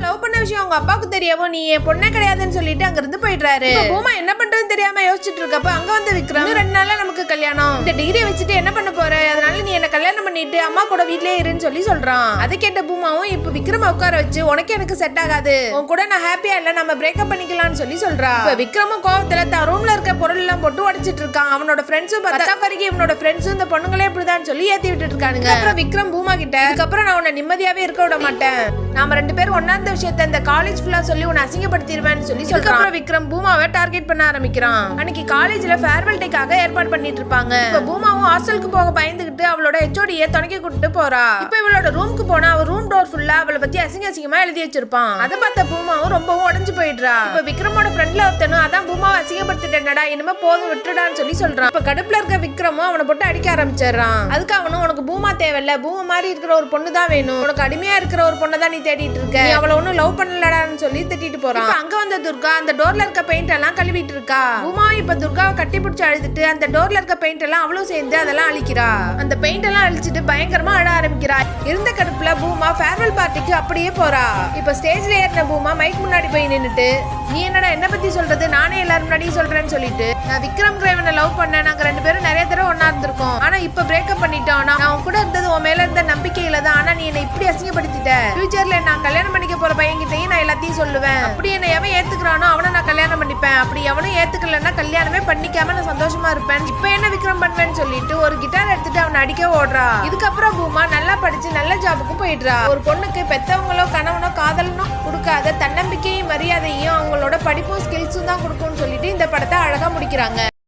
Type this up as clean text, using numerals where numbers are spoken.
Love பண்ண விஷயம் அவங்க அப்பாவுக்கு தெரியவோ நீ என் பொண்ணே கிடையாதுன்னு சொல்லிட்டு அங்க இருந்து போயிடுறாரு. பூமா என்ன பண்றதுன்னு தெரியாம யோசிச்சுட்டு இருக்கப்ப அங்க வந்து விக்ரம் 2 நாள்ல நமக்கு கல்யாணம், இந்த டிகிரியை வச்சுட்டு என்ன பண்ண போற, அதனால நீ என்ன கல்யாணம் பண்ணிட்டு அம்மா கூட வீட்லயே இருன்னு சொல்றான். அதை கேட்ட பூமாவும் இப்ப விக்ரம உட்கார வச்சு உனக்கு எனக்கு செட் ஆகாது, உன் கூட நான் ஹாப்பியா இல்ல, நம்ம பிரேக்கப் பண்ணிக்கலாம்னு சொல்றா. இப்ப விக்ரமும் கோவத்துல தான் ரூம்ல இருக்க பொருள் எல்லாம் போட்டு உடைச்சிட்டு இருக்கான். அவனோட ஃப்ரெண்ட்ஸும் பத்தாப்பறிக்கு இவனோட ஃப்ரெண்ட்ஸும் இந்த பொண்ணுங்களே இப்படிதான் சொல்லி ஏத்தி விட்டுட்டு இருக்கானுங்க. அப்புறம் விக்ரம் பூமா கிட்ட அதுக்கப்புறம் நான் உன்னை நிம்மதியாவே இருக்க விட மாட்டேன், நாம 2 பேரும் ஒன்னாந்த விஷயத்த இந்த காலேஜ் ஃபுல்லா சொல்லி உன்னை அசிங்கப்படுத்திடுவேன்னு சொல்றான். அப்புறம் விக்ரம் பூமாவை டார்கெட் பண்ண ஆரம்பிக்கிறான். அன்னைக்கு காலேஜ்ல ஃபேர்வெல் டேக்காக ஏற்பாடு பண்ணிட்டு இருப்பாங்க. இப்ப பூமாவும் ஹாஸ்டலுக்கு போக பயந்துகிட்டு அவளோட ஹெச்ஓடியை துணைக்கி கூட்டிட்டு போறா. இப்ப இவளோட ரூமுக்கு போனா அவ ரூம் டோர் ஃபுல்லா அவளை பத்தி அசிங்கமா எழுதி வச்சிருப்பான். அதை பார்த்த பூமாவும் ரொம்பவும் உடஞ்சு போயிடுறா. இப்ப விக்ரமோட ஃப்ரெண்ட்ல ஒருத்தனும் அதான் பூமாவை அசிங்கப்படுத்திட்டேன்டா, இனிமே போதும் விட்டுடான்னு சொல்றான். இப்ப கடுப்புல இருக்க விக்ரமும் அவனை போட்டு அடிக்க ஆரம்பிச்சிடறான். அதுக்கு அவனும் உனக்கு பூமா தேவையில்ல, பூமா மாதிரி இருக்கிற ஒரு பொண்ணு தான் வேணும், உனக்கு அடிமையா இருக்கிற ஒரு பொண்ணை தான் நீ தேடிட்டு இருக்க, அவளை ஒன்னும் லவ் பண்ணலடான்னு சொல்லி திட்டிட்டு போறான். அங்க வந்த துர்கா அந்த டோர்ல இருக்க பெயிண்ட் எல்லாம் கழுவிட்டு இருக்கா. பூமா இப்ப துர்காவை கட்டி பிடிச்சு அழுதுட்டு அந்த டோர்ல இருக்க பெயிண்ட் எல்லாம் அவளும் சேர்ந்து அதெல்லாம் அழிக்கிறா. அந்த பெயிண்ட் எல்லாம் அழிச்சிட்டு பயங்கரமா அழ ஆரம்பிக்கிறா. இருந்த கடுப்புல பூமா ஃபேர்வெல் பார்ட்டிக்கு அப்படியே போறா. இப்ப ஸ்டேஜ்ல ஏறின பூமா மைக் முன்னாடி போய் நின்னுட்டு நீ என்னடா என்ன பத்தி சொல்றது, நானே எல்லாரும் முன்னாடி சொல்றேன்னு சொல்லிட்டு நான் விக்ரம் கிரேவனை லவ் பண்ணேன், நாங்க 2 பேரும் நிறைய தடவை ஒன்னா இருந்திருக்கோம், ஆனா இப்ப பிரேக்கப் பண்ணிட்டோம், நான் உன் கூட இருந்தது உன் மேல இருந்த நம்பிக்கையில தான், ஆனா நீ என்ன இப்படி அசிங்கப்படுத்திட்ட, ஃபியூச்சர்ல நான் கல்யாணம் பண்ணிக்க போற பையன்கிட்டயும் நான் எல்லாத்தையும் சொல்லுவேன், அப்படி என்ன எவன் ஏத்துக்கிறானோ அவனை நான் கல்யாணம் பண்ணிப்பேன், அப்படி எவனும் ஏத்துக்கலன்னா கல்யாணமே பண்ணிக்காம நான் சந்தோஷமா இருப்பேன், இப்ப என்ன விக்ரம் பண்ணுவேன்னு சொல்லிட்டு ஒரு கிட்டார் எடுத்துட்டு அவனை அடிக்க ஓடுறா. இதுக்கப்புறம் பூமா நல்லா படிச்சு நல்ல ஜாபுக்கு போயிடுறா. ஒரு பொண்ணுக்கு பெத்தவங்களோ கணவனோ காதலனோ கொடுக்காத தன்னம்பிக்கையும் மரியாதையும் அவங்களோட படிப்பும் ஸ்கில்ஸும் தான் கொடுக்கும்னு சொல்லிட்டு இந்த படத்தை அழகா முடிக்கிறாங்க.